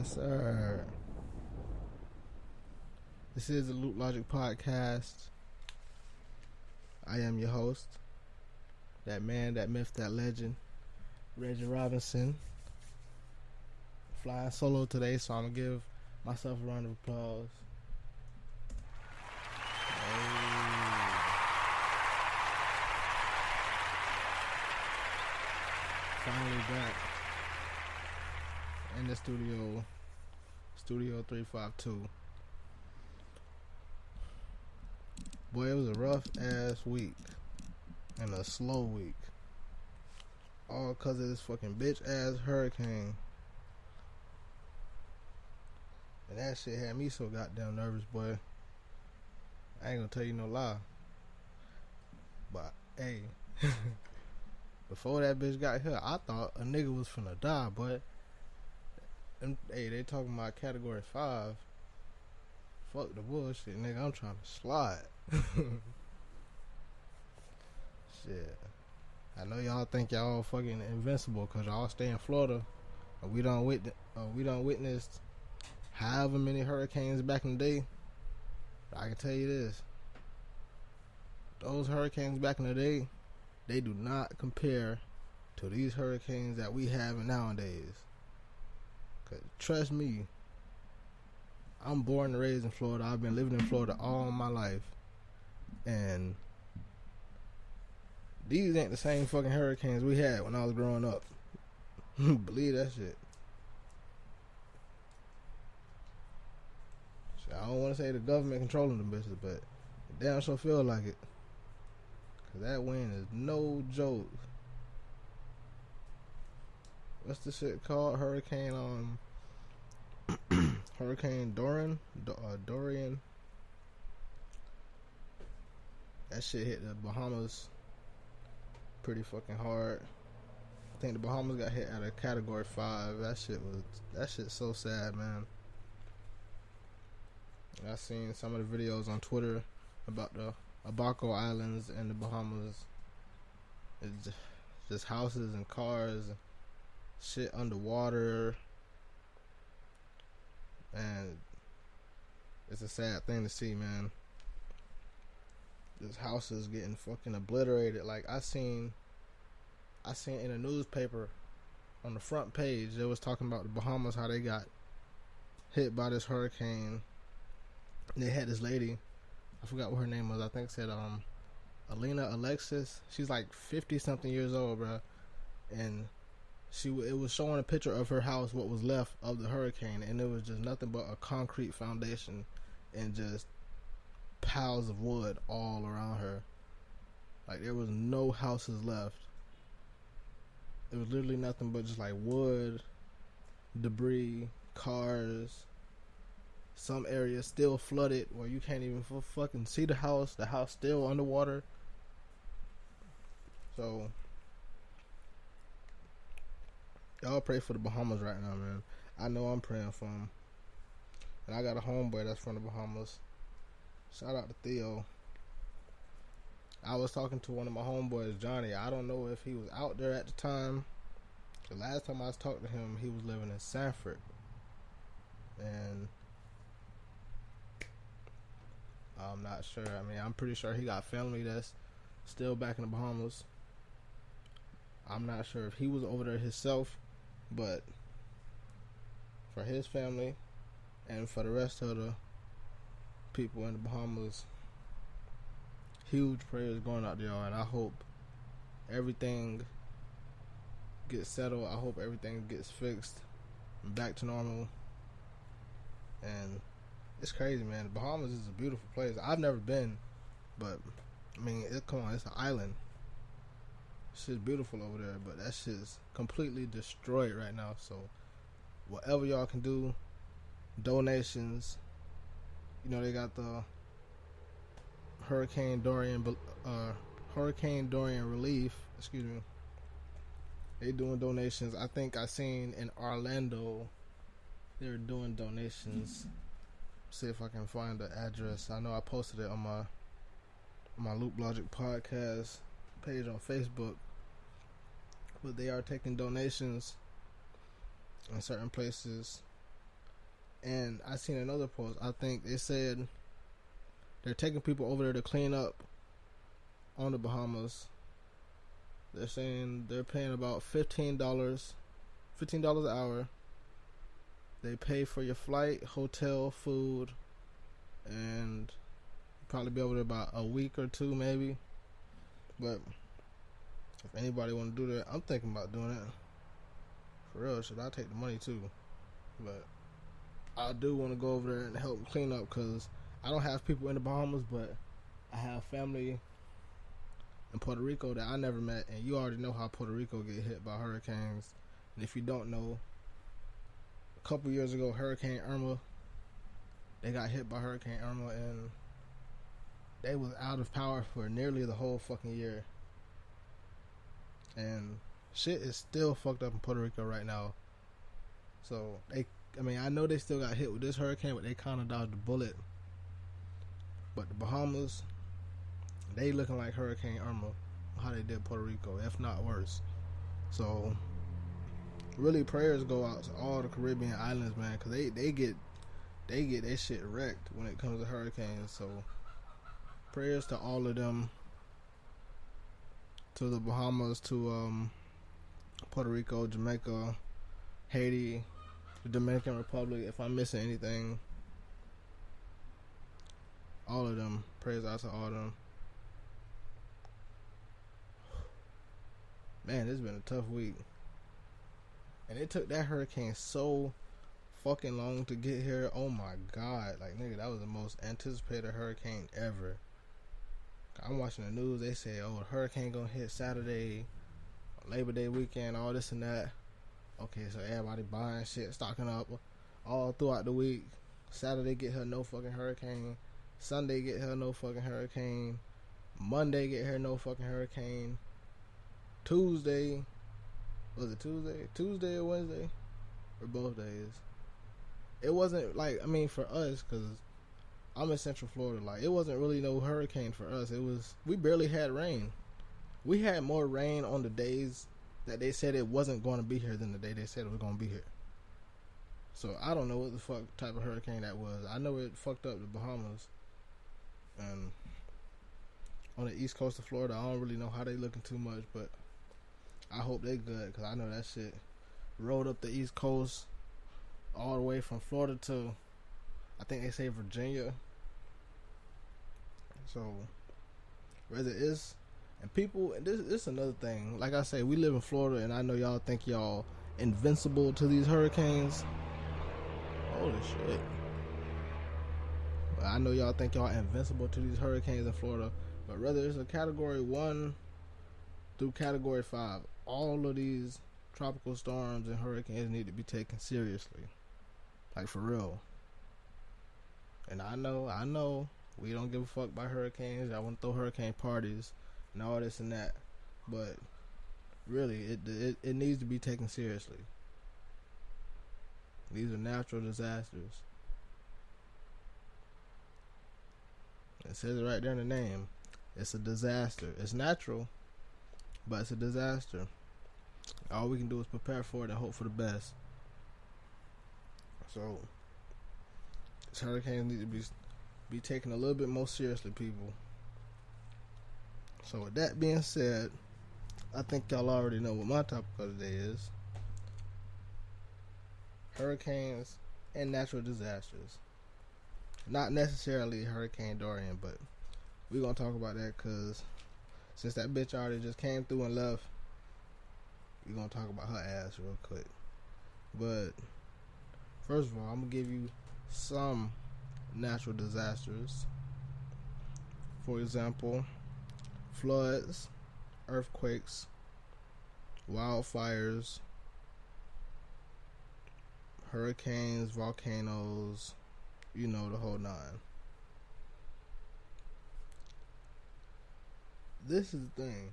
Yes, sir. This is the Loop Logic Podcast. I am your host, that man, that myth, that legend, Reggie Robinson. Flying solo today, so I'm going to give myself a round of applause. Finally back in the studio 352. Boy, it was a rough ass week and a slow week, all because of this fucking bitch ass hurricane, and that shit had me so goddamn nervous, boy. I ain't gonna tell you no lie, but hey, before that bitch got here, I thought a nigga was finna die, but hey, they talking about category 5. Fuck the bullshit, nigga. I'm trying to slide. Shit. I know y'all think y'all fucking invincible because y'all stay in Florida. We done witnessed however many hurricanes back in the day. But I can tell you this. Those hurricanes back in the day, they do not compare to these hurricanes that we have nowadays. Cause trust me, I'm born and raised in Florida. I've been living in Florida all my life. And these ain't the same fucking hurricanes we had when I was growing up. Believe that shit. I don't want to say the government controlling them bitches, but it damn sure feel like it. Cause that wind is no joke. What's the shit called? Hurricane Dorian. Dorian. That shit hit the Bahamas pretty fucking hard. I think the Bahamas got hit at a category 5. That shit's so sad, man. I seen some of the videos on Twitter about the Abaco Islands and the Bahamas. It's just houses and cars, shit underwater, and it's a sad thing to see, man. This house is getting fucking obliterated. Like I seen in a newspaper on the front page, they was talking about the Bahamas, how they got hit by this hurricane. They had this lady, I forgot what her name was. I think it said Alina Alexis. She's like 50 something years old, bro, and it was showing a picture of her house, what was left of the hurricane, and it was just nothing but a concrete foundation and just piles of wood all around her. Like there was no houses left. It was literally nothing but just like wood, debris, cars. Some areas still flooded where you can't even fucking see the house. The house still underwater. So y'all pray for the Bahamas right now, man. I know I'm praying for them. And I got a homeboy that's from the Bahamas. Shout out to Theo. I was talking to one of my homeboys, Johnny. I don't know if he was out there at the time. The last time I was talking to him, he was living in Sanford. And I'm not sure. I mean, I'm pretty sure he got family that's still back in the Bahamas. I'm not sure if he was over there himself, but for his family and for the rest of the people in the Bahamas, huge prayers going out there, and I hope everything gets settled. I hope everything gets fixed and back to normal. And it's crazy, man. The Bahamas is a beautiful place. I've never been, but I mean, come on, it's an island. Shit's beautiful over there, but that shit's completely destroyed right now. So whatever y'all can do, donations. You know, they got the Hurricane Dorian relief. Excuse me. They doing donations. I think I seen in Orlando they're doing donations. See if I can find the address. I know I posted it on my Loop Logic podcast page on Facebook. But they are taking donations in certain places And I seen another post. I think they said they're taking people over there to clean up on the Bahamas. They're saying they're paying about $15 an hour. They pay for your flight, hotel, food, and probably be over there about a week or two maybe. But if anybody want to do that, I'm thinking about doing it. For real, should I take the money too? But I do want to go over there and help clean up, because I don't have people in the Bahamas, but I have family in Puerto Rico that I never met, and you already know how Puerto Rico get hit by hurricanes. And if you don't know, a couple years ago, Hurricane Irma, they got hit by Hurricane Irma, and they was out of power for nearly the whole fucking year. And shit is still fucked up in Puerto Rico right now. So I know they still got hit with this hurricane, but they kind of dodged the bullet. But the Bahamas, they looking like Hurricane Irma, how they did Puerto Rico, if not worse. So really, prayers go out to all the Caribbean islands, man, because they get their shit wrecked when it comes to hurricanes. So prayers to all of them, to the Bahamas, to Puerto Rico, Jamaica, Haiti, the Dominican Republic. If I'm missing anything, all of them, prayers out to all of them. Man, it's been a tough week. And it took that hurricane so fucking long to get here. Oh my god. Like, nigga, that was the most anticipated hurricane ever. I'm watching the news. They say, oh, the hurricane gonna hit Saturday, Labor Day weekend, all this and that. Okay, so everybody buying shit, stocking up all throughout the week. Saturday get here, no fucking hurricane. Sunday get here, no fucking hurricane. Monday get here, no fucking hurricane. Tuesday, was it Tuesday? Tuesday or Wednesday? Or both days? It wasn't like, for us, because I'm in Central Florida, like, it wasn't really no hurricane for us. It was, we barely had rain. We had more rain on the days that they said it wasn't going to be here than the day they said it was going to be here. So I don't know what the fuck type of hurricane that was. I know it fucked up the Bahamas. And on the east coast of Florida, I don't really know how they looking too much, but I hope they good, because I know that shit rolled up the east coast all the way from Florida to, I think they say, Virginia. So whether it's, and people, and this is another thing, like I say, we live in Florida, and I know y'all think y'all invincible to these hurricanes. Holy shit. I know y'all think y'all invincible to these hurricanes in Florida, but whether it's a category 1 through category 5, all of these tropical storms and hurricanes need to be taken seriously, like for real. And I know we don't give a fuck about hurricanes. I want to throw hurricane parties and all this and that, but really it needs to be taken seriously. These are natural disasters. It says it right there in the name. It's a disaster. It's natural, but it's a disaster. All we can do is prepare for it and hope for the best. So these hurricanes need to be taken a little bit more seriously, people. So with that being said, I think y'all already know what my topic of the day is. Hurricanes and natural disasters. Not necessarily Hurricane Dorian, but we're going to talk about that, because since that bitch already just came through and left, we're going to talk about her ass real quick. But first of all, I'm going to give you some natural disasters. For example, floods, earthquakes, wildfires, hurricanes, volcanoes, you know, the whole nine. This is the thing.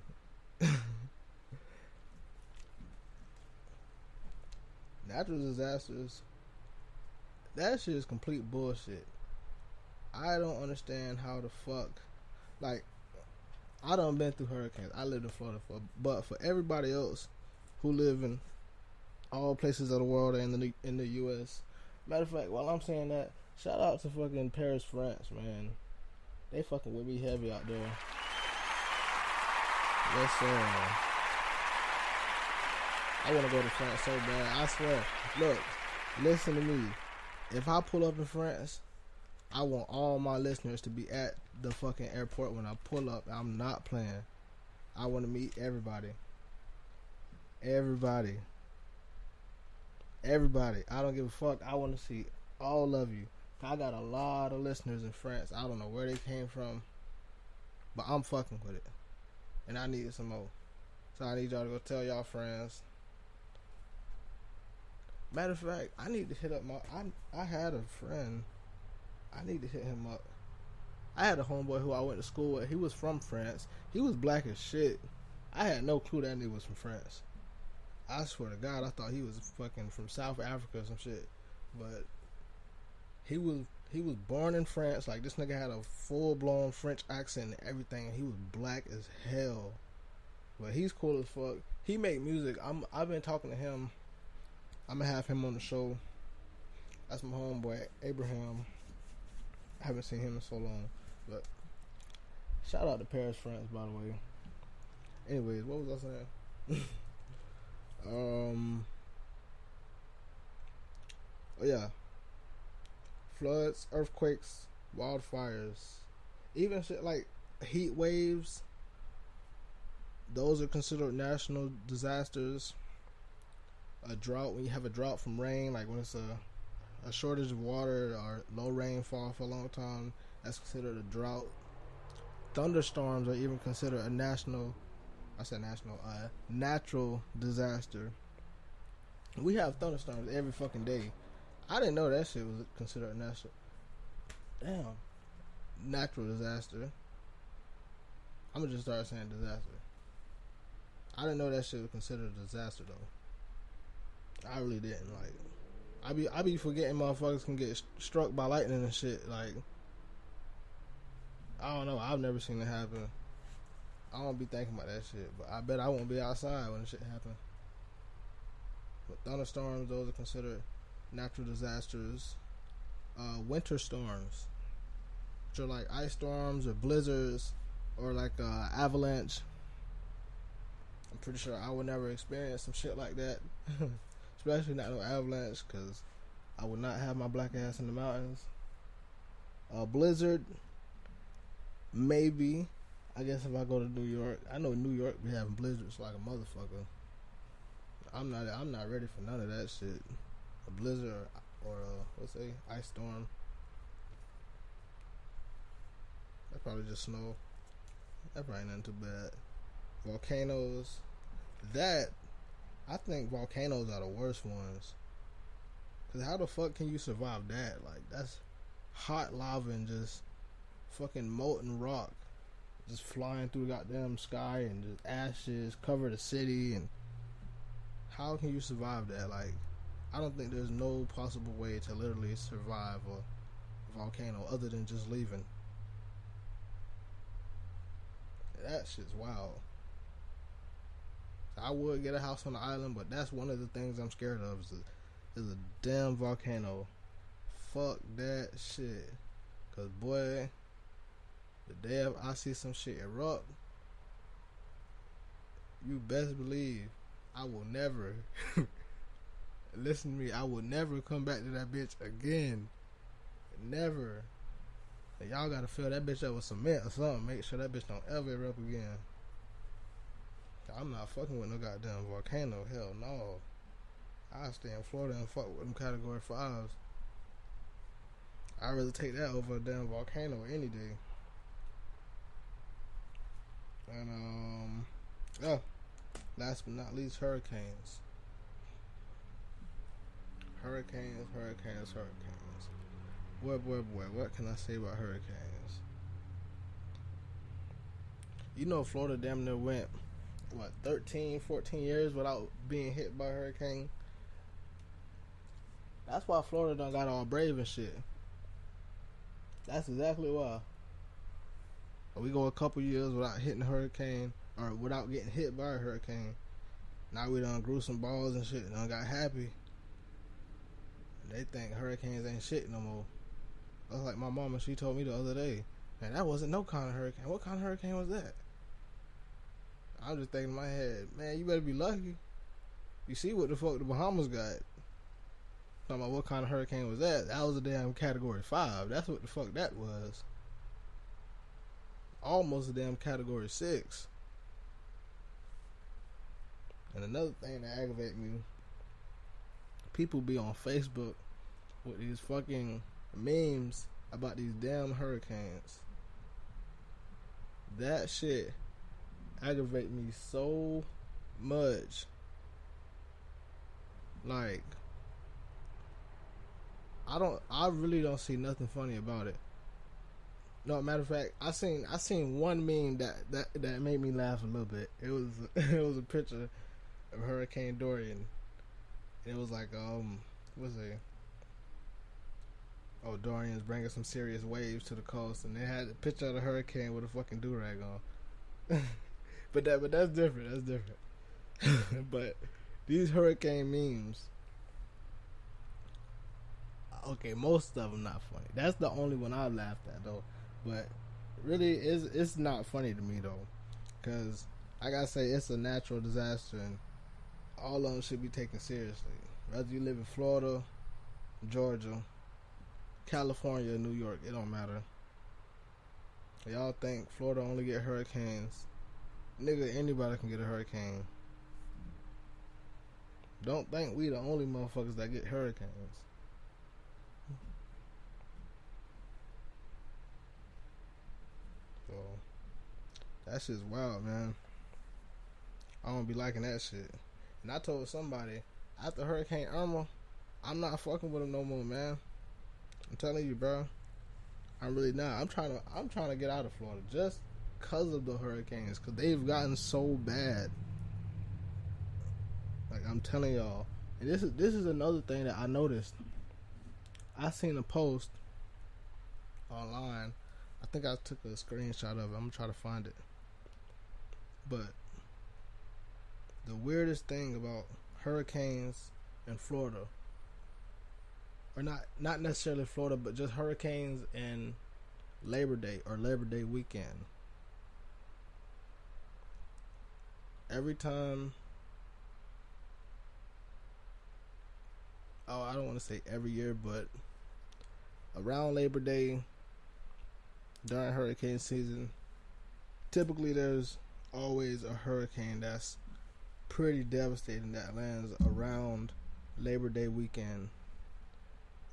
Natural disasters, that shit is complete bullshit. I don't understand how the fuck, like, I done been through hurricanes. I lived in Florida but for everybody else who live in all places of the world and in the U.S., Matter of fact, while I'm saying that, shout out to fucking Paris, France, man. They fucking with me heavy out there. Yes, sir. I want to go to France so bad. I swear. Look, listen to me. If I pull up in France, I want all my listeners to be at the fucking airport when I pull up. I'm not playing. I want to meet everybody. Everybody. I don't give a fuck. I want to see all of you. I got a lot of listeners in France. I don't know where they came from, but I'm fucking with it. And I need some more. So I need y'all to go tell y'all friends. Matter of fact, I need to hit up I had a friend. I need to hit him up. I had a homeboy who I went to school with. He was from France. He was black as shit. I had no clue that nigga was from France. I swear to God, I thought he was fucking from South Africa or some shit. But he was born in France. Like, this nigga had a full-blown French accent and everything. And he was black as hell. But he's cool as fuck. He make music. I've been talking to him. I'm gonna have him on the show. That's my homeboy, Abraham. I haven't seen him in so long. But shout out to Paris, France, by the way. Anyways, what was I saying? Oh yeah. Floods, earthquakes, wildfires, even shit like heat waves. Those are considered national disasters. A drought, when you have a drought from rain, like when it's a shortage of water or low rainfall for a long time, that's considered a drought. Thunderstorms are even considered a natural disaster. We have thunderstorms every fucking day. I didn't know that shit was considered a natural disaster. I'm gonna just start saying disaster. I didn't know that shit was considered a disaster though. I really didn't. Like, I be forgetting motherfuckers can get struck by lightning and shit. Like, I don't know. I've never seen it happen. I don't be thinking about that shit, but I bet I won't be outside when the shit happen. But thunderstorms, those are considered natural disasters. Winter storms, which are like ice storms or blizzards or like avalanche. I'm pretty sure I would never experience some shit like that. Especially not no avalanche, because I would not have my black ass in the mountains. Blizzard, maybe. I guess if I go to New York, I know New York be having blizzards like a motherfucker. I'm not ready for none of that shit. A blizzard or ice storm. That's probably just snow. That probably nothing too bad. Volcanoes. I think volcanoes are the worst ones. Cause how the fuck can you survive that? Like, that's hot lava and just fucking molten rock just flying through the goddamn sky and just ashes cover the city. And how can you survive that? Like, I don't think there's no possible way to literally survive a volcano other than just leaving. That shit's wild. I would get a house on the island, but that's one of the things I'm scared of is a damn volcano. Fuck that shit. Cause boy, the day I see some shit erupt, you best believe I will never listen to me. I will never come back to that bitch again. Never. And y'all gotta fill that bitch up with cement or something. Make sure that bitch don't ever erupt again. I'm not fucking with no goddamn volcano. Hell no. I'll stay in Florida and fuck with them category 5s. I'd rather take that over a damn volcano any day. And last but not least, hurricanes. Hurricanes. Boy, what can I say about hurricanes? You know, Florida damn near went 13, 14 years without being hit by a hurricane. That's why Florida done got all brave and shit. That's exactly why. We go a couple years without hitting a hurricane, or without getting hit by a hurricane. Now we done grew some balls and shit and done got happy. They think hurricanes ain't shit no more. That's like my mama. She told me the other day, man, that wasn't no kind of hurricane. What kind of hurricane was that? I'm just thinking in my head, man, you better be lucky. You see what the fuck the Bahamas got? Talking about what kind of hurricane was that? That was a damn Category 5. That's what the fuck that was. Almost a damn Category 6. And another thing that aggravates me, people be on Facebook with these fucking memes about these damn hurricanes. That shit aggravate me so much. Like, I really don't see nothing funny about it. No, matter of fact, I seen one meme that made me laugh a little bit. It was a picture of Hurricane Dorian. It was like what's it? Oh, Dorian's bringing some serious waves to the coast, and they had a picture of the hurricane with a fucking do-rag on. but that's different. That's different. But these hurricane memes, okay, most of them not funny. That's the only one I laughed at though. But really, it's not funny to me though, because I gotta say it's a natural disaster, and all of them should be taken seriously. Whether you live in Florida, Georgia, California, New York, it don't matter. Y'all think Florida only get hurricanes? Nigga, anybody can get a hurricane. Don't think we the only motherfuckers that get hurricanes. So that shit's wild, man. I don't be liking that shit. And I told somebody after Hurricane Irma, I'm not fucking with them no more, man. I'm telling you, bro. I'm really not. I'm trying to get out of Florida just because of the hurricanes, because they've gotten so bad. Like, I'm telling y'all. And this is another thing that I noticed. I seen a post online. I think I took a screenshot of it. I'm gonna try to find it. But the weirdest thing about hurricanes in Florida, or not necessarily Florida, but just hurricanes in Labor Day or Labor Day weekend. Every time, I don't want to say every year, but around Labor Day, during hurricane season, typically there's always a hurricane that's pretty devastating that lands around Labor Day weekend.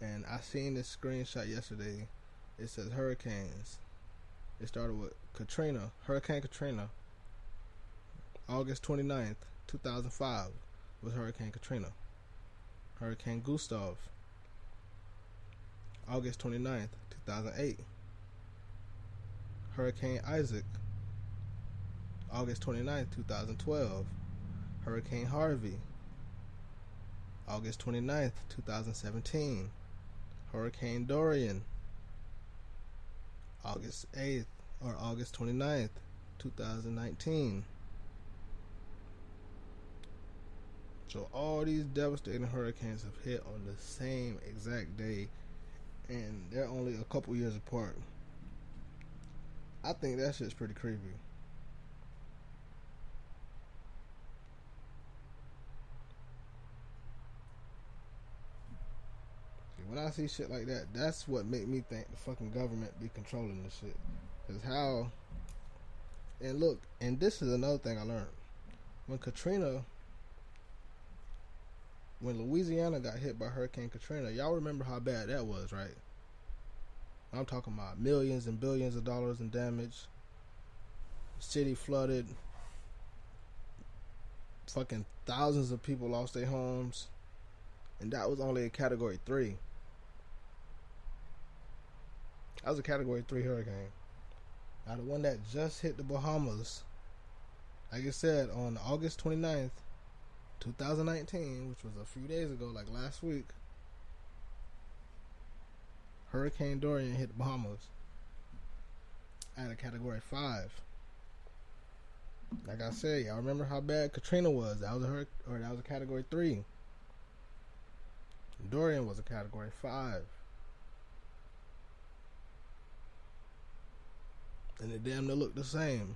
And I seen this screenshot yesterday. It says hurricanes. It started with Katrina, Hurricane Katrina. August 29th, 2005 was Hurricane Katrina. Hurricane Gustav, August 29th, 2008. Hurricane Isaac, August 29th, 2012. Hurricane Harvey, August 29th, 2017. Hurricane Dorian, August 8th or August 29th, 2019. So all these devastating hurricanes have hit on the same exact day, and they're only a couple years apart. I think that shit's pretty creepy. See, when I see shit like that, that's what make me think the fucking government be controlling this shit. Cause how, and look, and this is another thing I learned. When Louisiana got hit by Hurricane Katrina, y'all remember how bad that was, right? I'm talking about millions and billions of dollars in damage. City flooded. Fucking thousands of people lost their homes. And that was only a Category 3. That was a Category 3 hurricane. Now the one that just hit the Bahamas, like I said, on August 29th, 2019, which was a few days ago, like last week, Hurricane Dorian hit the Bahamas at a Category 5. Like I said, y'all remember how bad Katrina was? That was a Category 3. Dorian was a Category 5. And it damn near looked the same.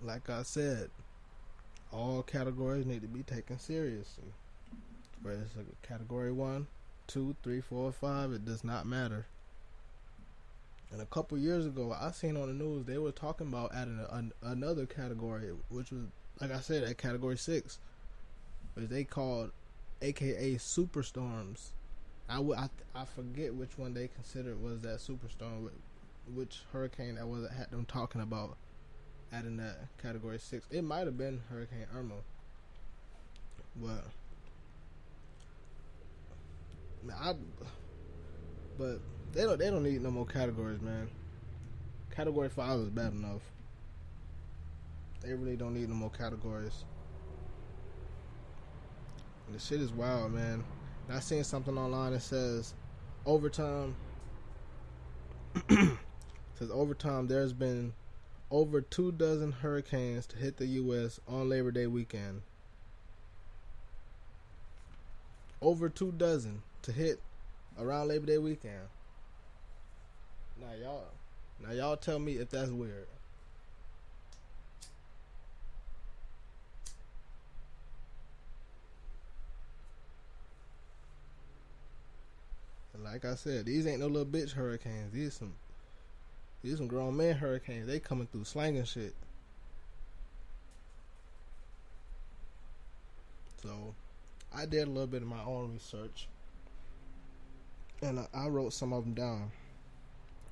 Like I said, all categories need to be taken seriously. Whether it's a Category 1, 2, 3, 4, 5, it does not matter. And a couple years ago, I seen on the news they were talking about adding another category, which was, like I said, a Category 6, which they called AKA superstorms. I forget which one they considered was that superstorm, which hurricane that was had them talking about adding that Category 6. It might have been Hurricane Irma, but they don't need no more categories, man. Category 5 is bad enough. They really don't need no more categories. And the shit is wild, man. And I seen something online that says overtime. Says overtime. There's been over 24 hurricanes to hit the U.S. on Labor Day weekend. Over 24 to hit around Labor Day weekend. Now y'all tell me if that's weird. And like I said, these ain't no little bitch hurricanes. These some grown men hurricanes. They coming through slanging shit. So I did a little bit of my own research, and I wrote some of them down.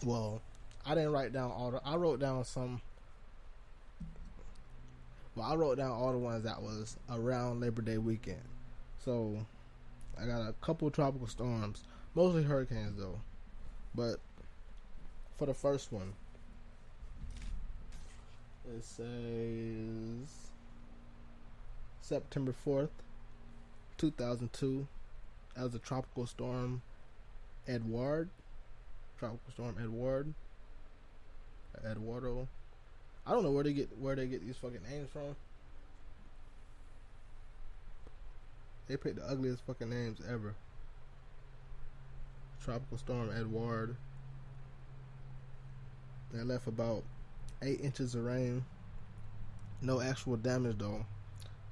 Well, I didn't write down all I wrote down some. Well, I wrote down all the ones that was around Labor Day weekend. So I got a couple tropical storms, mostly hurricanes though. But for the first one, it says September 4th, 2002. That was a tropical storm Eduardo. I don't know where they get these fucking names from. They picked the ugliest fucking names ever. Tropical storm Eduardo. They left about 8 inches of rain. No actual damage though.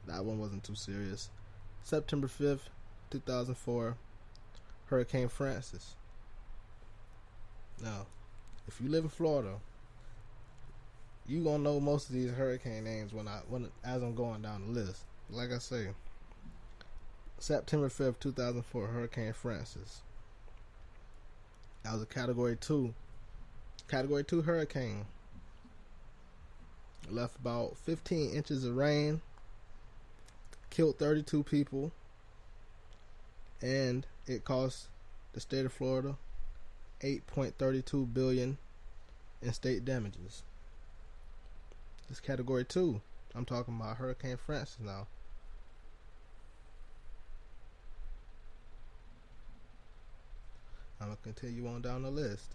That one wasn't too serious. September 5th, 2004. Hurricane Francis. Now, if you live in Florida, you gonna know most of these hurricane names as I'm going down the list. Like I say, September 5th, 2004, Hurricane Francis. That was a Category 2 hurricane. It left about 15 inches of rain, killed 32 people, and it cost the state of Florida $8.32 billion in state damages. This Category 2. I'm talking about Hurricane Francis now. I'm going to continue on down the list.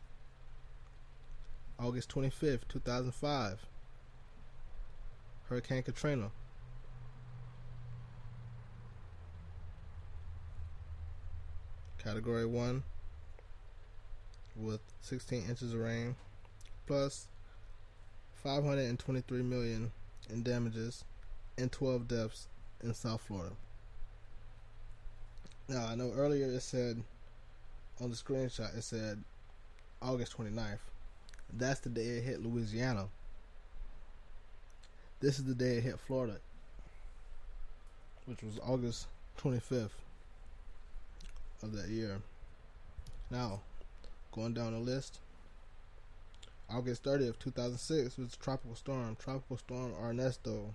August 25th, 2005. Hurricane Katrina. Category 1 with 16 inches of rain plus $523 million in damages and 12 deaths in South Florida. Now, I know earlier it said on the screenshot, it said August 29th. That's the day it hit Louisiana. This is the day it hit Florida, which was August 25th of that year. Now, going down the list, August 30th, 2006 was Tropical Storm Ernesto.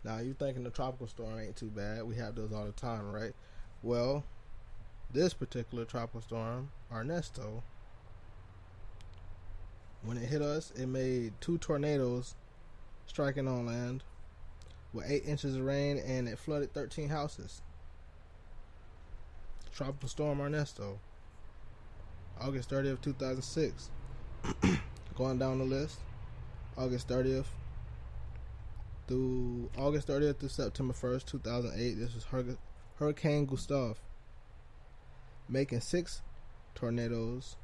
Now, you thinking the tropical storm ain't too bad. We have those all the time, right? Well, this particular tropical storm, Ernesto, when it hit us, it made 2 tornadoes striking on land with 8 inches of rain, and it flooded 13 houses. Tropical Storm Ernesto, August 30th, 2006. Going down the list, August 30th, through August 30th through September 1st, 2008. This was Hurricane Gustav, making 6 tornadoes,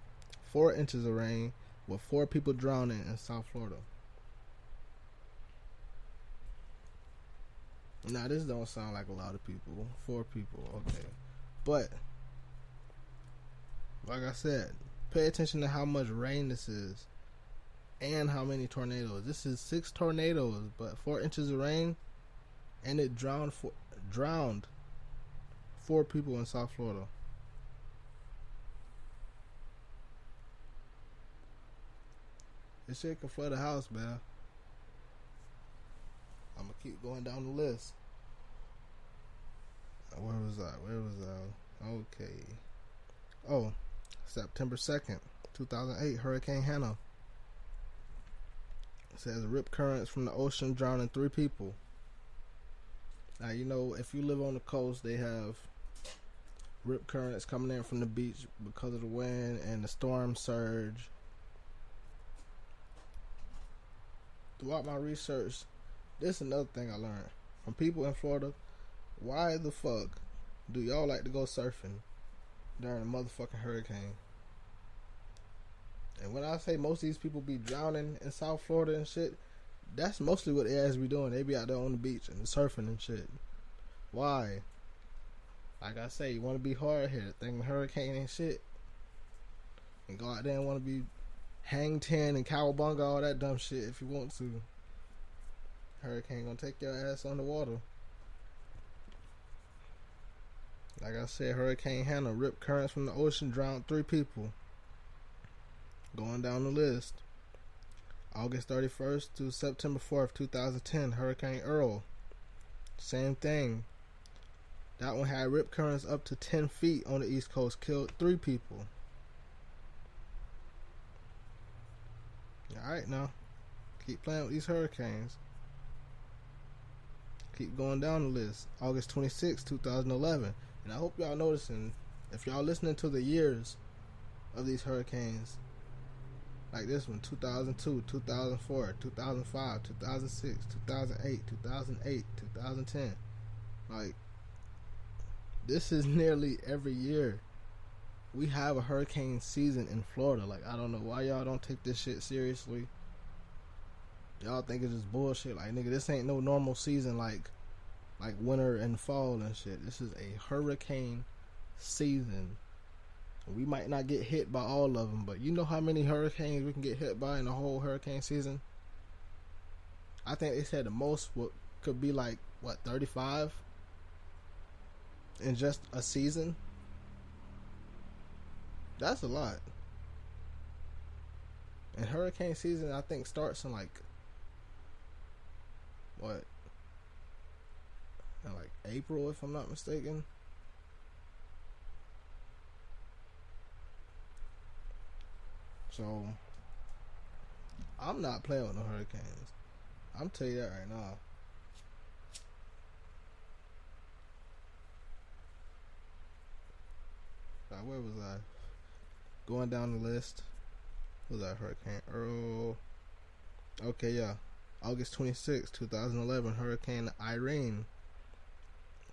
4 inches of rain, with 4 people drowning in South Florida. Now, this don't sound like a lot of people. 4 people, okay. But, like I said, pay attention to how much rain this is and how many tornadoes. This is 6 tornadoes, but 4 inches of rain, and it drowned 4 people in South Florida. This shit can flood a house, man. I'm gonna keep going down the list. Where was I? Okay. Oh, September 2nd, 2008, Hurricane Hannah. It says rip currents from the ocean drowning 3 people. Now, you know, if you live on the coast, they have rip currents coming in from the beach because of the wind and the storm surge. Throughout my research, this is another thing I learned from people in Florida. Why the fuck do y'all like to go surfing during a motherfucking hurricane? And when I say most of these people be drowning in South Florida and shit, that's mostly what they ass be doing. They be out there on the beach and surfing and shit. Why? Like I say, you want to be hard hit, think hurricane and shit, and go out there and want to be hang 10 and cowabunga, all that dumb shit if you want to. Hurricane gonna take your ass on the water. Like I said, Hurricane Hannah, rip currents from the ocean, drowned 3 people. Going down the list. August 31st to September 4th, 2010, Hurricane Earl. Same thing. That one had rip currents up to 10 feet on the East Coast, killed 3 people. Alright, now. Keep playing with these hurricanes. Keep going down the list. August 26, 2011. And I hope y'all noticing, if y'all listening to the years of these hurricanes, like this one, 2002, 2004, 2005, 2006, 2008, 2008, 2010. Like, this is nearly every year. We have a hurricane season in Florida. Like, I don't know why y'all don't take this shit seriously. Y'all think it's just bullshit. Like, nigga, this ain't no normal season like winter and fall and shit. This is a hurricane season. We might not get hit by all of them, but you know how many hurricanes we can get hit by in the whole hurricane season? I think they said the most could be like, 35 in just a season? That's a lot. And hurricane season, I think, starts in like April, if I'm not mistaken. So, I'm not playing with no hurricanes. I'm tell you that right now. Where was I? Going down the list. What was that? Hurricane Earl. Okay, yeah. August 26, 2011, Hurricane Irene.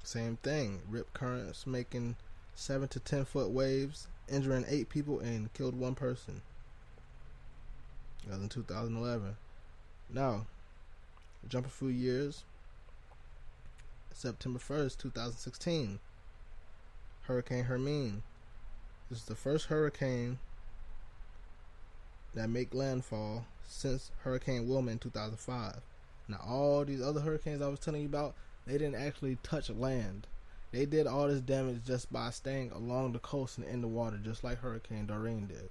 Same thing. Rip currents making 7 to 10 foot waves, injuring 8 people and killed 1 person. That was in 2011. Now, jump a few years. September 1st, 2016. Hurricane Hermine. This is the first hurricane that make landfall since Hurricane Wilma in 2005. Now, all these other hurricanes I was telling you about, they didn't actually touch land. They did all this damage just by staying along the coast and in the water, just like Hurricane Dorian did.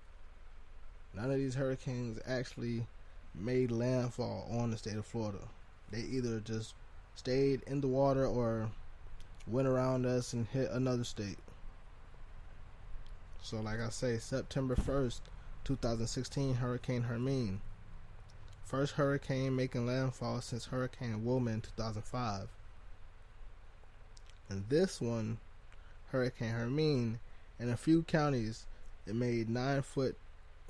None of these hurricanes actually made landfall on the state of Florida. They either just stayed in the water or went around us and hit another state. So like I say, September 1st, 2016, Hurricane Hermine. First hurricane making landfall since Hurricane Wilma in 2005. And this one, Hurricane Hermine, in a few counties, it made 9-foot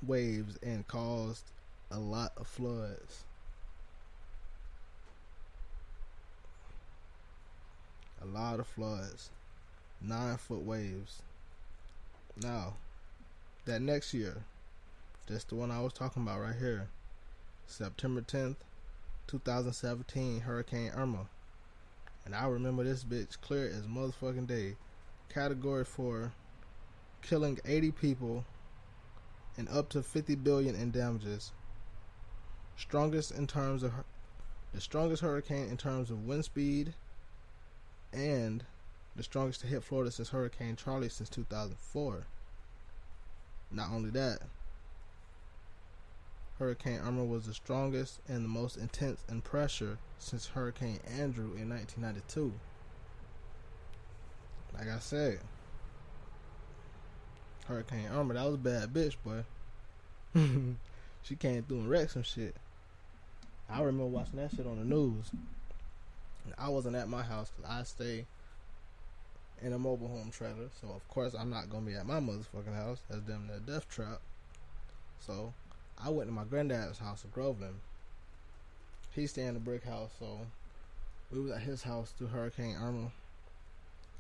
waves and caused a lot of floods. A lot of floods. 9-foot waves. Now, that next year, that's the one I was talking about right here. September 10th, 2017, Hurricane Irma. And I remember this bitch clear as motherfucking day. Category 4, killing 80 people and up to 50 billion in damages. The strongest hurricane in terms of wind speed, and the strongest to hit Florida since Hurricane Charlie since 2004. Not only that, Hurricane Irma was the strongest and the most intense in pressure since Hurricane Andrew in 1992. Like I said, Hurricane Irma, that was a bad bitch, boy. She came through and wrecked some shit. I remember watching that shit on the news. And I wasn't at my house because I stay in a mobile home trailer. So, of course, I'm not going to be at my motherfucking house. That's damn near a death trap. So, I went to my granddad's house in Groveland. He stayed in a brick house, so we was at his house through Hurricane Irma.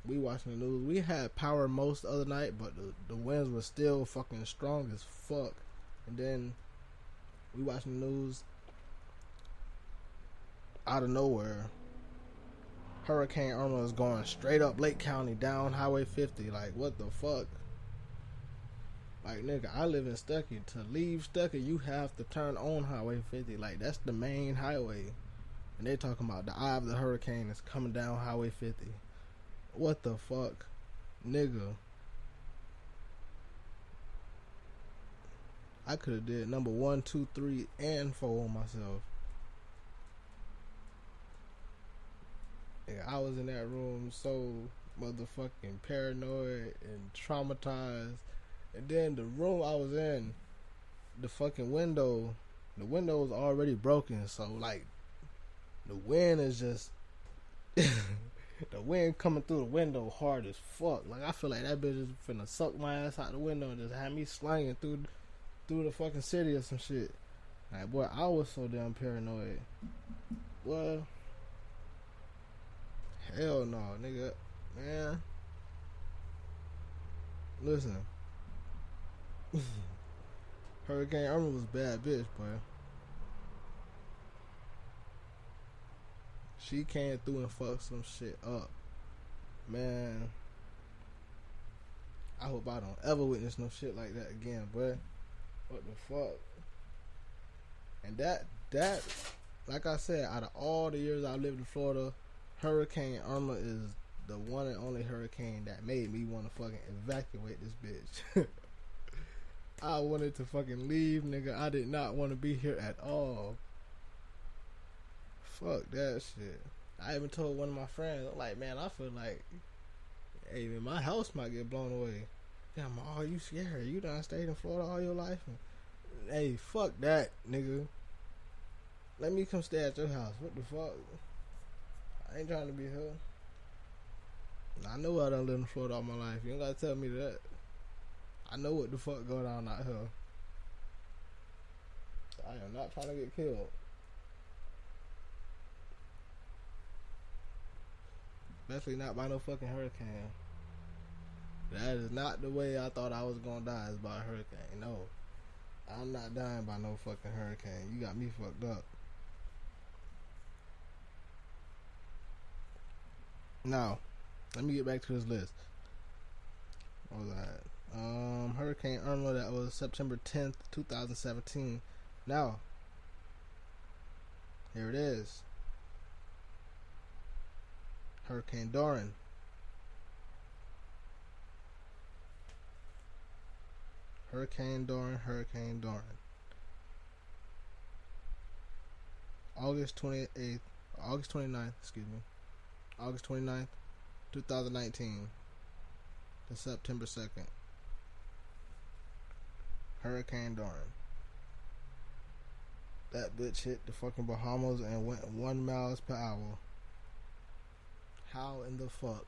We watching the news. We had power most of the night, but the winds were still fucking strong as fuck. And then we watching the news. Out of nowhere, Hurricane Irma is going straight up Lake County down Highway 50. Like, what the fuck? Like, nigga, I live in Stuckey. To leave Stuckey, you have to turn on Highway 50. Like, that's the main highway. And they talking about the eye of the hurricane is coming down Highway 50. What the fuck? Nigga. I could have did number 1, 2, 3, and 4 on myself. I was in that room so motherfucking paranoid and traumatized. And then the room I was in, the window was already broken. So, like, the wind is just, the wind coming through the window hard as fuck. Like, I feel like that bitch is finna suck my ass out the window and just have me slanging through the fucking city or some shit. Like, boy, I was so damn paranoid. Well, hell no, nigga. Man. Listen. Hurricane Irma was a bad bitch, boy. She came through and fucked some shit up. Man. I hope I don't ever witness no shit like that again, boy. What the fuck? And that, like I said, out of all the years I lived in Florida, Hurricane Irma is the one and only hurricane that made me want to fucking evacuate this bitch. I wanted to fucking leave, nigga. I did not want to be here at all. Fuck that shit. I even told one of my friends, I'm like, man, I feel like, hey, man, my house might get blown away. Yeah, I'm like, oh, you scared? You done stayed in Florida all your life? And, hey, fuck that, nigga. Let me come stay at your house. What the fuck? I ain't trying to be here. I know I done lived in Florida all my life. You don't gotta tell me that. I know what the fuck going on out here. I am not trying to get killed. Especially not by no fucking hurricane. That is not the way I thought I was gonna die, is by a hurricane. No. I'm not dying by no fucking hurricane. You got me fucked up. Now, let me get back to this list. What was that? Hurricane Irma, that was September 10th, 2017. Now, here it is. Hurricane Dorian. Hurricane Dorian. August 29th, August 29th, 2019 to September 2nd. Hurricane Dorian. That bitch hit the fucking Bahamas and went 1 miles per hour. How in the fuck?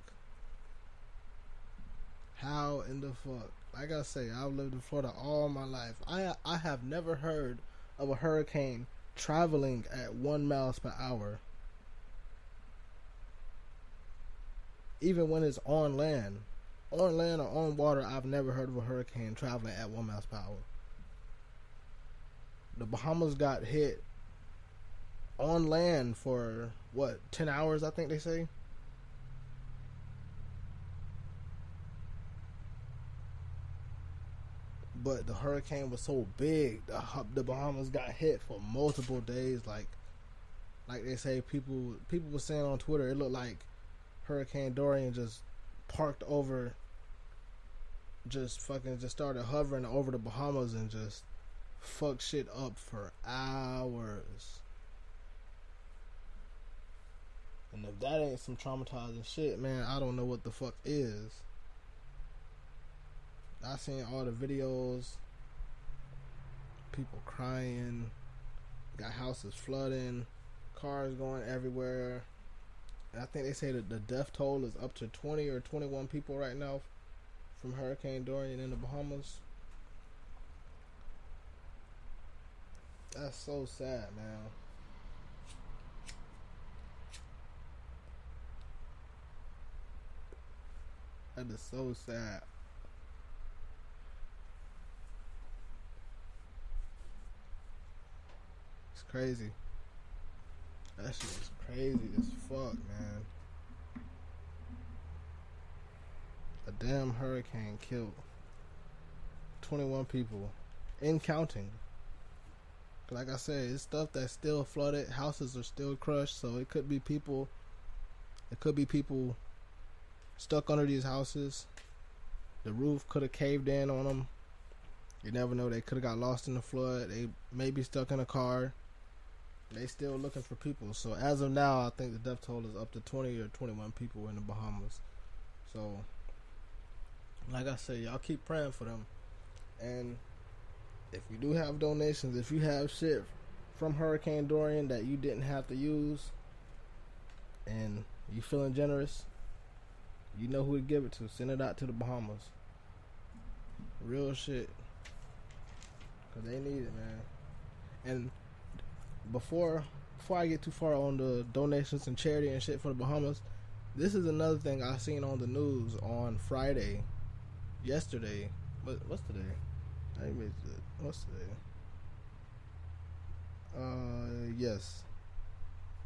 How in the fuck? Like I say, I've lived in Florida all my life. I have never heard of a hurricane traveling at 1 miles per hour. even when it's on land or on water, I've never heard of a hurricane traveling at 1 mile's power. The Bahamas got hit on land for what, 10 hours, I think they say. But the hurricane was so big, the Bahamas got hit for multiple days. Like they say, people were saying on Twitter, it looked like Hurricane Dorian just parked over, just started hovering over the Bahamas and just fucked shit up for hours. And if that ain't some traumatizing shit, man, I don't know what the fuck is. I seen all the videos, people crying, got houses flooding, cars going everywhere. And I think they say that the death toll is up to 20 or 21 people right now from Hurricane Dorian in the Bahamas. That's so sad, man. That is so sad. It's crazy. That shit is crazy as fuck, man. A damn hurricane killed 21 people and counting. Like I said, it's stuff that's still flooded. Houses are still crushed, so it could be people. It could be people stuck under these houses. The roof could have caved in on them. You never know. They could have got lost in the flood. They may be stuck in a car. They still looking for people. So as of now, I think the death toll is up to 20 or 21 people in the Bahamas. So, like I said, y'all keep praying for them. And if you do have donations, if you have shit from Hurricane Dorian that you didn't have to use, and you feeling generous, you know who to give it to. Send it out to the Bahamas. Real shit. Because they need it, man. And before I get too far on the donations and charity and shit for the Bahamas, this is another thing I seen on the news on Friday. Yesterday. What's today? What's today? Yes.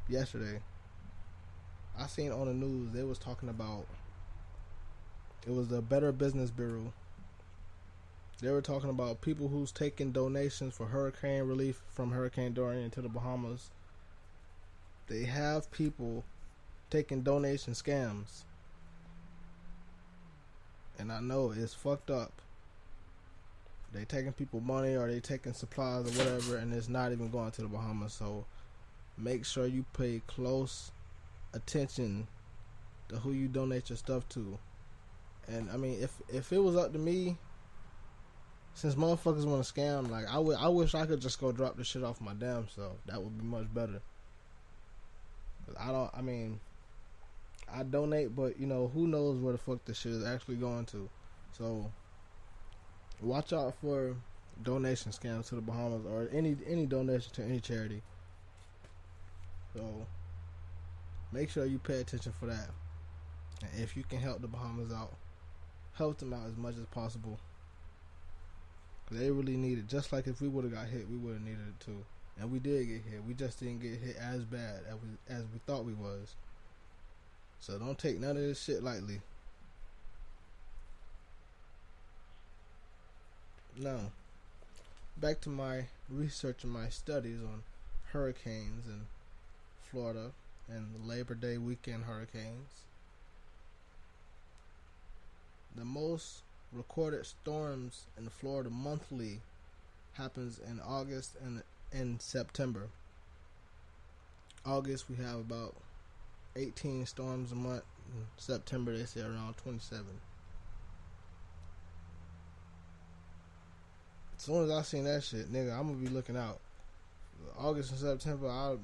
Yesterday. I seen on the news they was talking about, it was the Better Business Bureau. They were talking about people who's taking donations for hurricane relief from Hurricane Dorian to the Bahamas. They have people taking donation scams. And I know it's fucked up. They taking people money or they taking supplies or whatever, and it's not even going to the Bahamas. So make sure you pay close attention to who you donate your stuff to. And I mean, if it was up to me, since motherfuckers want to scam, like I wish I could just go drop this shit off my damn self. That would be much better. I donate, but you know, who knows where the fuck this shit is actually going to. So watch out for donation scams to the Bahamas or any donation to any charity. So make sure you pay attention for that. And if you can help the Bahamas out, help them out as much as possible. Cause they really need it. Just like if we would have got hit, we would have needed it too. And we did get hit. We just didn't get hit as bad as we thought we was. So don't take none of this shit lightly. Now, back to my research and my studies on hurricanes in Florida and the Labor Day weekend hurricanes. The most recorded storms in Florida monthly happens in August and in September. August we have about 18 storms a month. In September they say around 27. As soon as I seen that shit, nigga, I'm gonna be looking out. August and September, I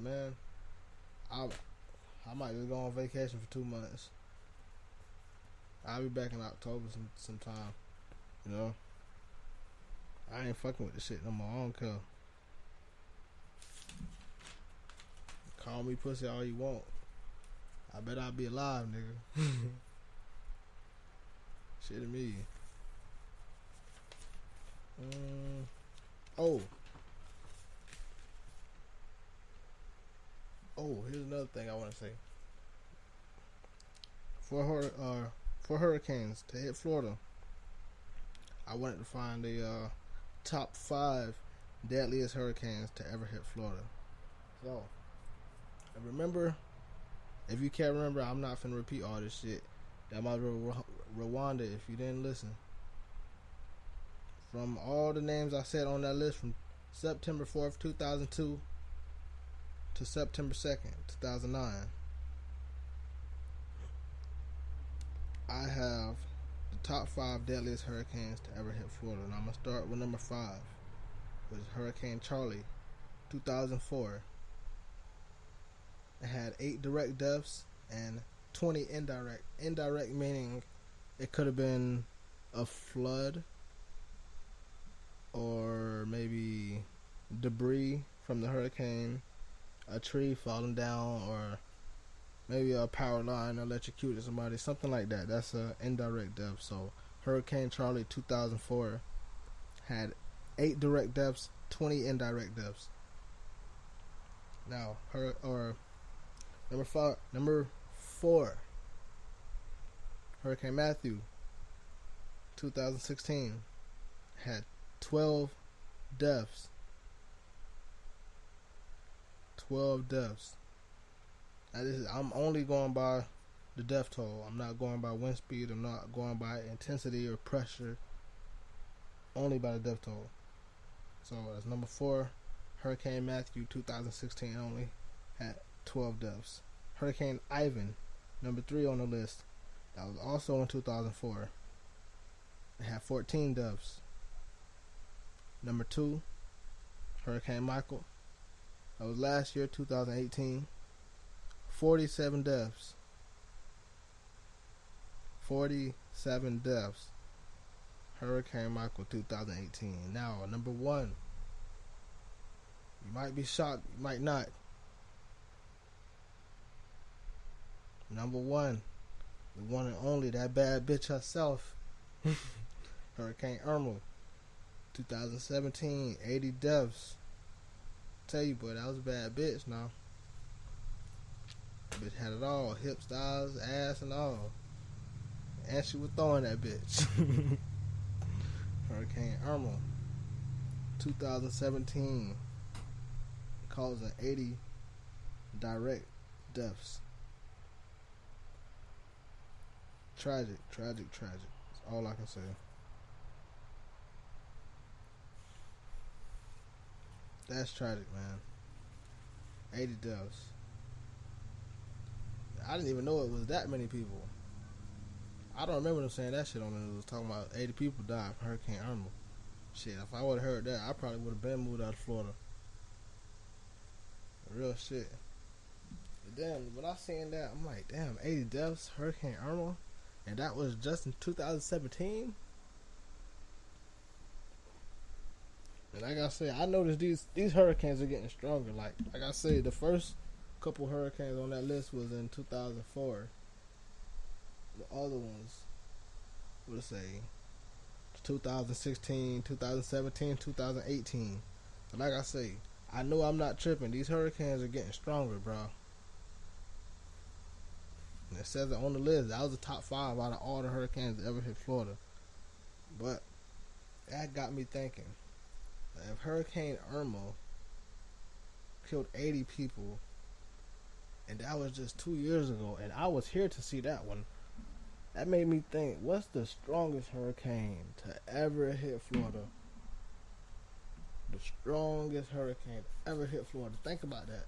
might just go on vacation for 2 months. I'll be back in October sometime. You know, I ain't fucking with this shit no more. I don't care. Call me pussy all you want. I bet I'll be alive, nigga. Shit to me. Oh, here's another thing I want to say. For hurricanes to hit Florida, I wanted to find the top 5 deadliest hurricanes to ever hit Florida. So, and remember, if you can't remember, I'm not finna repeat all this shit. That might Rwanda if you didn't listen. From all the names I said on that list, from September 4th, 2002 to September 2nd, 2009, I have the top 5 deadliest hurricanes to ever hit Florida. And I'm going to start with number 5, which is Hurricane Charlie, 2004. It had 8 direct deaths and 20 indirect. Indirect meaning it could have been a flood or maybe debris from the hurricane, a tree falling down, or maybe a power line electrocuted somebody, something like that. That's an indirect death. So Hurricane Charlie 2004 had 8 direct deaths, 20 indirect deaths. Now, number 4, Hurricane Matthew 2016 had 12 deaths. 12 deaths. I'm only going by the death toll. I'm not going by wind speed. I'm not going by intensity or pressure. Only by the death toll. So that's number 4. Hurricane Matthew 2016 only had 12 deaths. Hurricane Ivan, number 3 on the list. That was also in 2004. It had 14 deaths. Number 2, Hurricane Michael. That was last year, 2018. 47 deaths. 47 deaths. Hurricane Michael 2018. Now, number 1. You might be shocked, you might not. Number 1. The one and only, that bad bitch herself. Hurricane Irma. 2017. 80 deaths. Tell you, boy, that was a bad bitch now. Bitch had it all. Hips, thighs, ass, and all. And she was throwing that bitch. Hurricane Irma 2017 causing 80 direct deaths. Tragic. That's all I can say. That's tragic, man. 80 deaths. I didn't even know it was that many people. I don't remember them saying that shit on the news, talking about 80 people died from Hurricane Irma. Shit, if I would have heard that, I probably would have been moved out of Florida. Real shit. But then, when I seen that, I'm like, damn, 80 deaths, Hurricane Irma? And that was just in 2017? And like I said, I noticed these hurricanes are getting stronger. Like I said, the first couple hurricanes on that list was in 2004. The other ones, what to say, 2016, 2017, 2018. But like I say, I know I'm not tripping. These hurricanes are getting stronger, bro. And it says it on the list. That was the top 5 out of all the hurricanes that ever hit Florida. But that got me thinking. If Hurricane Irma killed 80 people, and that was just 2 years ago, and I was here to see that one, that made me think, what's the strongest hurricane to ever hit Florida? The strongest hurricane to ever hit Florida. Think about that.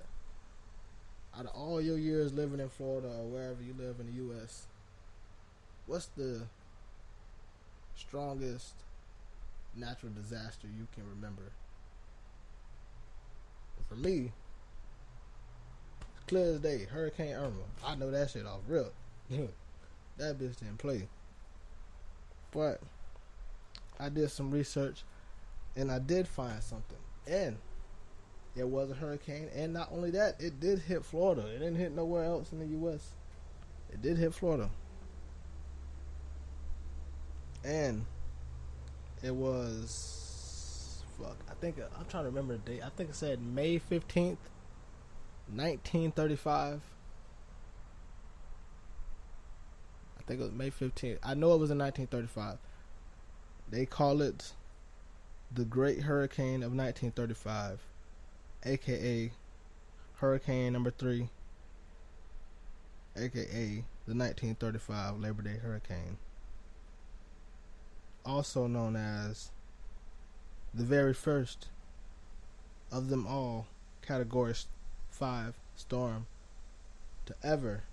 Out of all your years living in Florida or wherever you live in the U.S., what's the strongest natural disaster you can remember? For me, it's clear as day, Hurricane Irma. I know that shit off rip. That bitch didn't play. But I did some research and I did find something. And there was a hurricane, and not only that, it did hit Florida. It didn't hit nowhere else in the U.S. It did hit Florida. And it was, fuck, I think, I'm trying to remember the date. I think it said May 15th, 1935. I think it was May 15th. I know it was in 1935. They call it the Great Hurricane of 1935, aka Hurricane number 3, aka the 1935 Labor Day Hurricane, also known as the very first of them all Category 5 storm to ever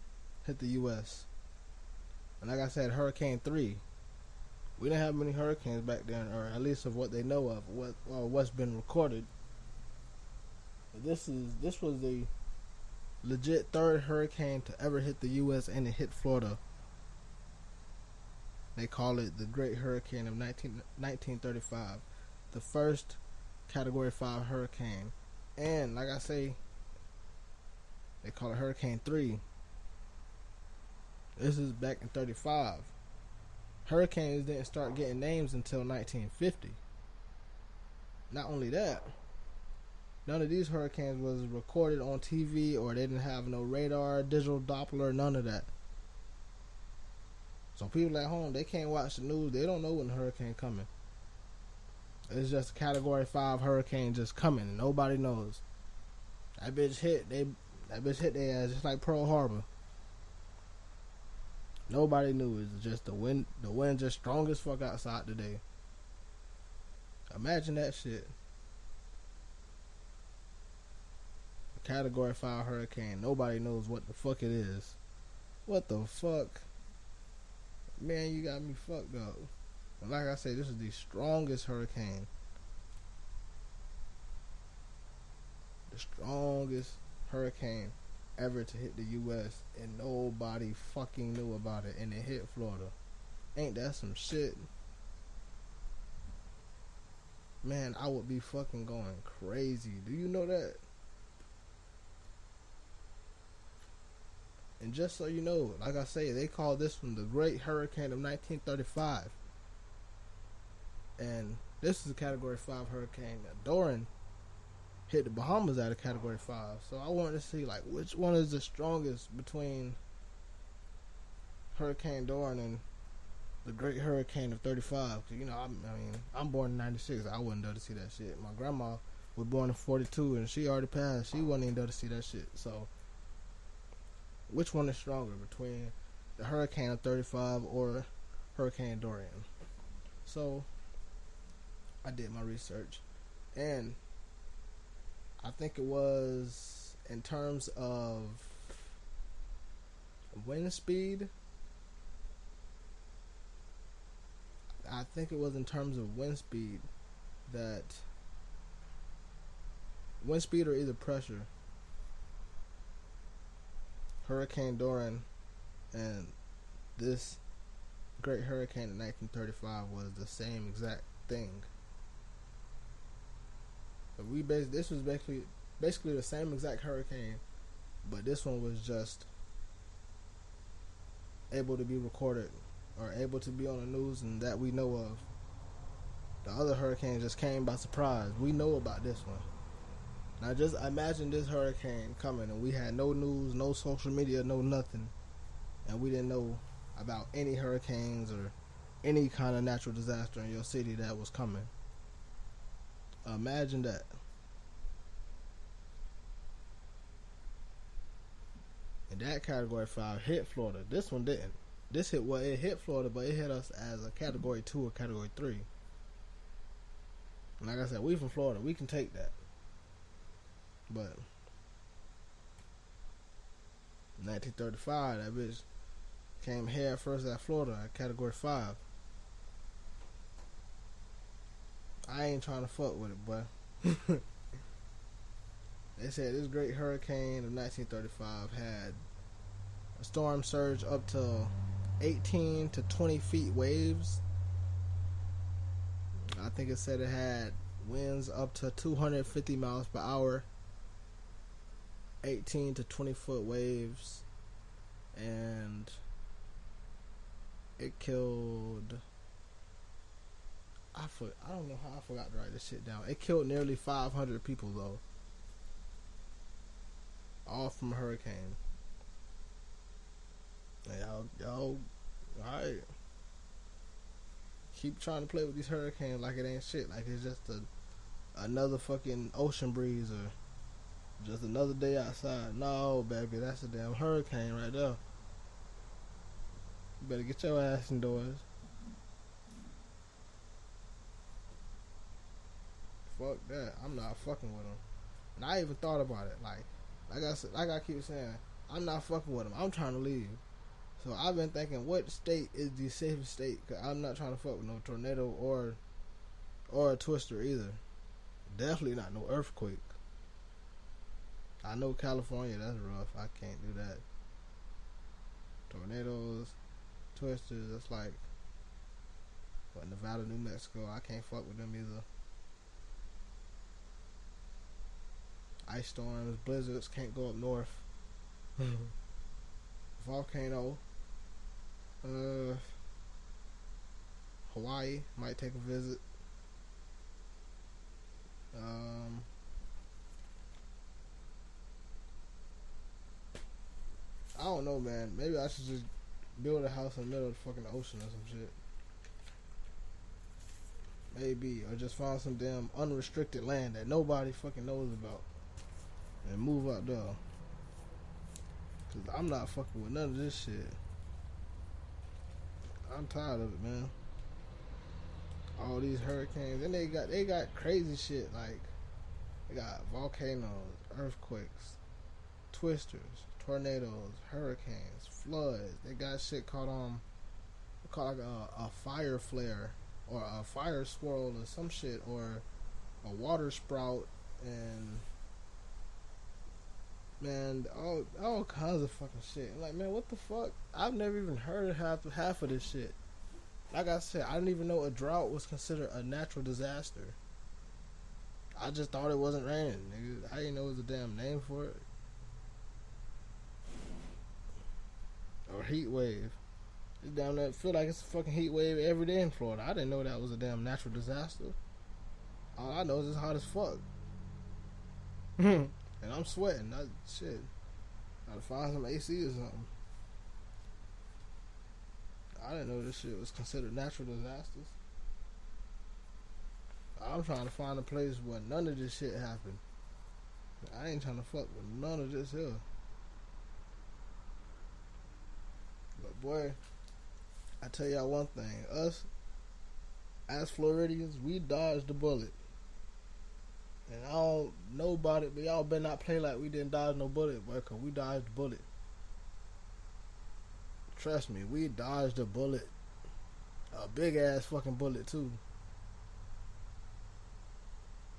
hit the U.S. And like I said, Hurricane 3, we didn't have many hurricanes back then, or at least of what they know of, what's been recorded. But this was the legit third hurricane to ever hit the U.S. and it hit Florida. They call it the Great Hurricane of 1935, the first Category 5 hurricane. And like I say, they call it Hurricane 3. This is back in 35. Hurricanes didn't start getting names until 1950. Not only that, none of these hurricanes was recorded on TV, or they didn't have no radar, digital Doppler, none of that. So people at home, they can't watch the news. They don't know when the hurricane coming. It's just a Category 5 hurricane just coming, and nobody knows. That bitch hit their ass just like Pearl Harbor. Nobody knew. It's just the wind just strong as fuck outside today. Imagine that shit. A Category 5 hurricane. Nobody knows what the fuck it is. What the fuck? Man, you got me fucked up. And like I said, this is the strongest hurricane. The strongest hurricane ever to hit the U.S. and nobody fucking knew about it, and it hit Florida. Ain't that some shit? Man, I would be fucking going crazy. Do you know that? And just so you know, like I say, they call this one the Great Hurricane of 1935. And this is a Category 5 hurricane. Dorian hit the Bahamas at a Category 5. So I wanted to see, like, which one is the strongest between Hurricane Dorian and the Great Hurricane of 35. Cause, you know, I'm born in 96. I wasn't able to see that shit. My grandma was born in 42 and she already passed. She wasn't even able to see that shit. So which one is stronger between the Hurricane of 35 or Hurricane Dorian? So I did my research, and I think it was in terms of wind speed. I think it was in terms of wind speed that wind speed or either pressure. Hurricane Dorian and this Great Hurricane in 1935 was the same exact thing. So this was basically the same exact hurricane, but this one was just able to be recorded or able to be on the news and that we know of. The other hurricane just came by surprise. We know about this one. Now just imagine this hurricane coming and we had no news, no social media, no nothing, and we didn't know about any hurricanes or any kind of natural disaster in your city that was coming. Imagine that. And that Category 5 hit Florida. This one didn't. It hit Florida, but it hit us as a Category 2 or Category 3. And like I said, we from Florida. We can take that. But 1935, that bitch came head first at Florida at Category 5. I ain't trying to fuck with it, boy. They said this Great Hurricane of 1935 had a storm surge up to 18 to 20 feet waves. I think it said it had winds up to 250 miles per hour, 18 to 20 foot waves, and it killed I don't know how I forgot to write this shit down. It killed nearly 500 people though, all from a hurricane. Y'all, alright. Keep trying to play with these hurricanes like it ain't shit. Like it's just another fucking ocean breeze or just another day outside. No, baby, that's a damn hurricane right there. You better get your ass indoors. Fuck that. I'm not fucking with them. And I even thought about it. Like I keep saying, I'm not fucking with them. I'm trying to leave. So I've been thinking, what state is the safest state? Cause I'm not trying to fuck with no tornado or a twister either. Definitely not no earthquake. I know California, that's rough. I can't do that. Tornadoes, twisters, that's like what, Nevada, New Mexico. I can't fuck with them either. Ice storms, blizzards, can't go up north. Volcano. Hawaii, might take a visit. I don't know, man. Maybe I should just build a house in the middle of the fucking ocean or some shit. Maybe. Or just find some damn unrestricted land that nobody fucking knows about and move out there. Cause I'm not fucking with none of this shit. I'm tired of it, man. All these hurricanes, and they got crazy shit like they got volcanoes, earthquakes, twisters, tornadoes, hurricanes, floods. They got shit called like a fire flare or a fire swirl or some shit or a water sprout and man, all kinds of fucking shit. Like, man, what the fuck? I've never even heard of half of this shit. Like I said, I didn't even know a drought was considered a natural disaster. I just thought it wasn't raining, nigga. I didn't know it was a damn name for it. Or heat wave. It's down there. Feel like it's a fucking heat wave every day in Florida. I didn't know that was a damn natural disaster. All I know is it's hot as fuck. And I'm sweating. Shit. Gotta find some AC or something. I didn't know this shit was considered natural disasters. I'm trying to find a place where none of this shit happened. I ain't trying to fuck with none of this here. But boy, I tell y'all one thing. Us, as Floridians, we dodged the bullet. And I don't know about it, but y'all better not play like we didn't dodge no bullet, boy, because we dodged the bullet. Trust me, we dodged a bullet. A big ass fucking bullet, too.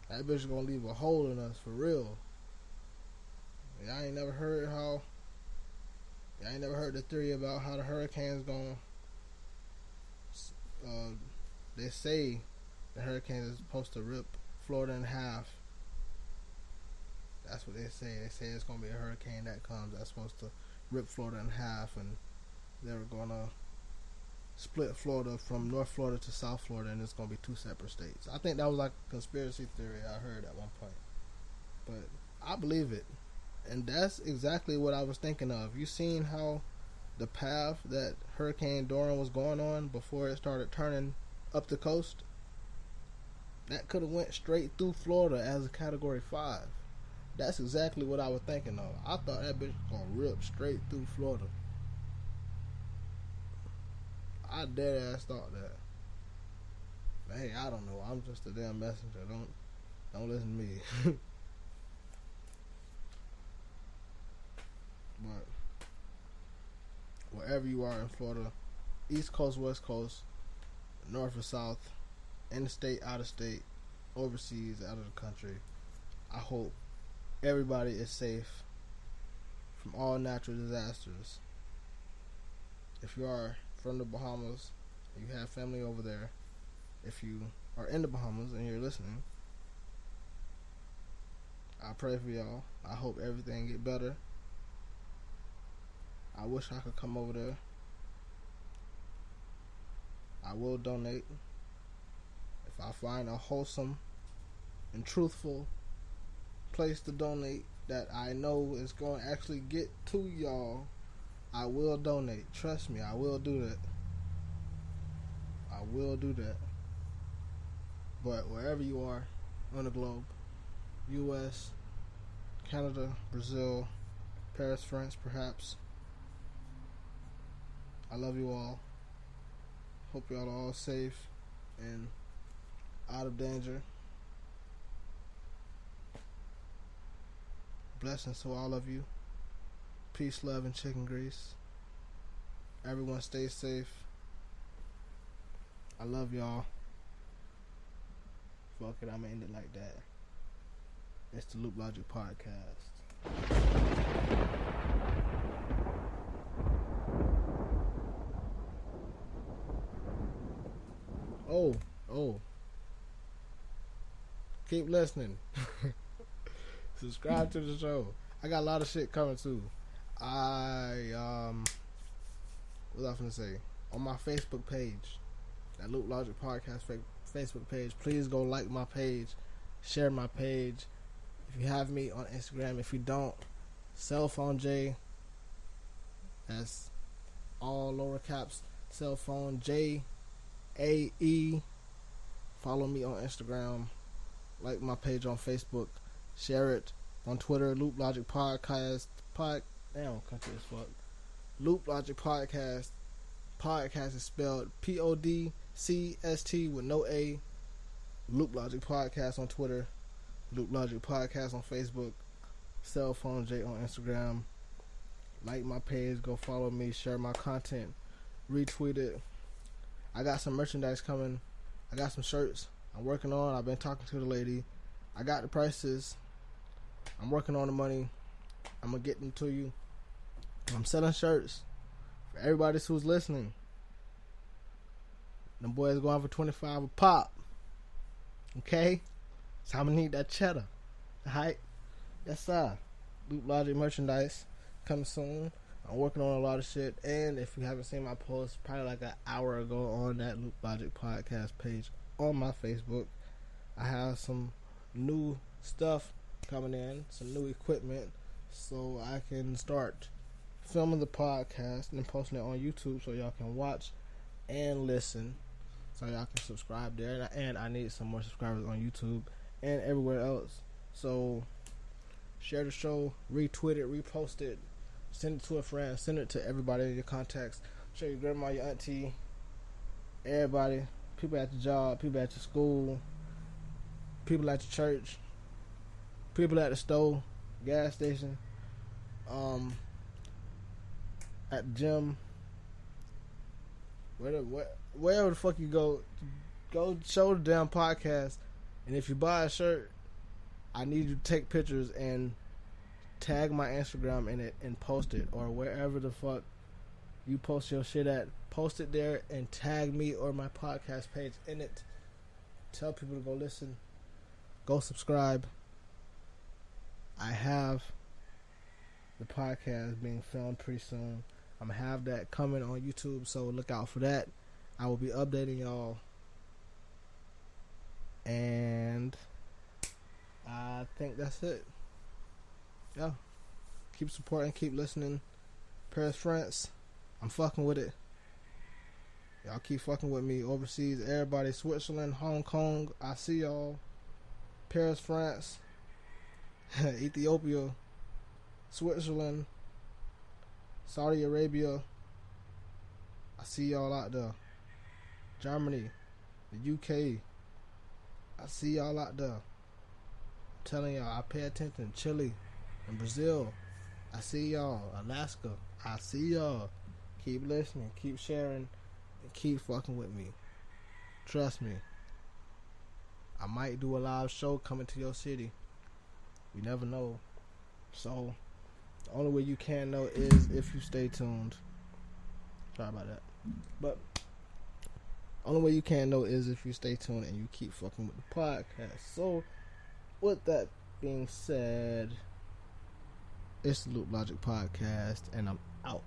That bitch is gonna leave a hole in us, for real. Y'all ain't never heard the theory about how the hurricane's gonna... they say the hurricane is supposed to rip Florida in half. That's what they say. They say it's gonna be a hurricane that comes that's supposed to rip Florida in half, and they're gonna split Florida from North Florida to South Florida, and it's gonna be two separate states. I think that was like a conspiracy theory I heard at one point, but I believe it, and that's exactly what I was thinking of. You seen how the path that Hurricane Dorian was going on before it started turning up the coast? That could have went straight through Florida as a Category 5. That's exactly what I was thinking of. I thought that bitch was gonna rip straight through Florida. I dead ass thought that. But hey, I don't know. I'm just a damn messenger. Don't listen to me. But wherever you are in Florida, East Coast, West Coast, North or South, in the state, out of state, overseas, out of the country, I hope everybody is safe from all natural disasters. If you are from the Bahamas, you have family over there, if you are in the Bahamas and you're listening, I pray for y'all. I hope everything get better. I wish I could come over there. I will donate. If If I find a wholesome and truthful place to donate that I know is going to actually get to y'all, I will donate. Trust me, I will do that. I will do that. But wherever you are on the globe, US, Canada, Brazil, Paris, France, perhaps, I love you all. Hope y'all are all safe and out of danger. Blessings to all of you. Peace, love, and chicken grease. Everyone stay safe. I love y'all. Fuck it, I'ma end it like that. It's the Loop Logic Podcast. Oh. Keep listening. Subscribe to the show. I got a lot of shit coming too. What was I finna say? On my Facebook page, that Loop Logic Podcast Facebook page, please go like my page, share my page. If you have me on Instagram, if you don't, Cell Phone J. That's all lower caps. Cell Phone JAE. Follow me on Instagram. Like my page on Facebook. Share it on Twitter. Loop Logic Podcast. Damn, country as fuck. Loop Logic Podcast. Podcast is spelled PODCST with no A. Loop Logic Podcast on Twitter. Loop Logic Podcast on Facebook. Cell Phone J on Instagram. Like my page. Go follow me. Share my content. Retweet it. I got some merchandise coming. I got some shirts I'm working on. I've been talking to the lady. I got the prices. I'm working on the money. I'm going to get them to you. I'm selling shirts for everybody who's listening. Them boys going for $25 a pop. Okay? So I'm going to need that cheddar. Alright? Yes, sir. Loop Logic merchandise coming soon. I'm working on a lot of shit. And if you haven't seen my post, probably like an hour ago on that Loop Logic Podcast page on my Facebook, I have some new stuff coming in, some new equipment, so I can start filming the podcast and posting it on YouTube so y'all can watch and listen, so y'all can subscribe there. And I need some more subscribers on YouTube and everywhere else. So share the show, retweet it, repost it, send it to a friend, send it to everybody in your contacts. Show your grandma, your auntie, everybody, people at your job, people at your school, people at your church, people at the store, gas station, at the gym, wherever the fuck you go show the damn podcast. And if you buy a shirt, I need you to take pictures and tag my Instagram in it and post it, or wherever the fuck you post your shit at. Post it there and tag me or my podcast page in it. Tell people to go listen, go subscribe. I have the podcast being filmed pretty soon. I'm gonna have that coming on YouTube, so look out for that. I will be updating y'all, and I think that's it. Yeah, keep supporting, keep listening. Paris, France, I'm fucking with it. Y'all keep fucking with me overseas. Everybody, Switzerland, Hong Kong, I see y'all. Paris, France, Ethiopia, Switzerland, Saudi Arabia, I see y'all out there. Germany, the UK, I see y'all out there. I'm telling y'all, I pay attention. Chile and Brazil, I see y'all. Alaska, I see y'all. Keep listening, keep sharing, and keep fucking with me. Trust me, I might do a live show coming to your city. You never know. So the only way you can know is if you stay tuned. Sorry about that. But only way you can know is if you stay tuned and you keep fucking with the podcast. So with that being said, it's the Loop Logic Podcast, and I'm out.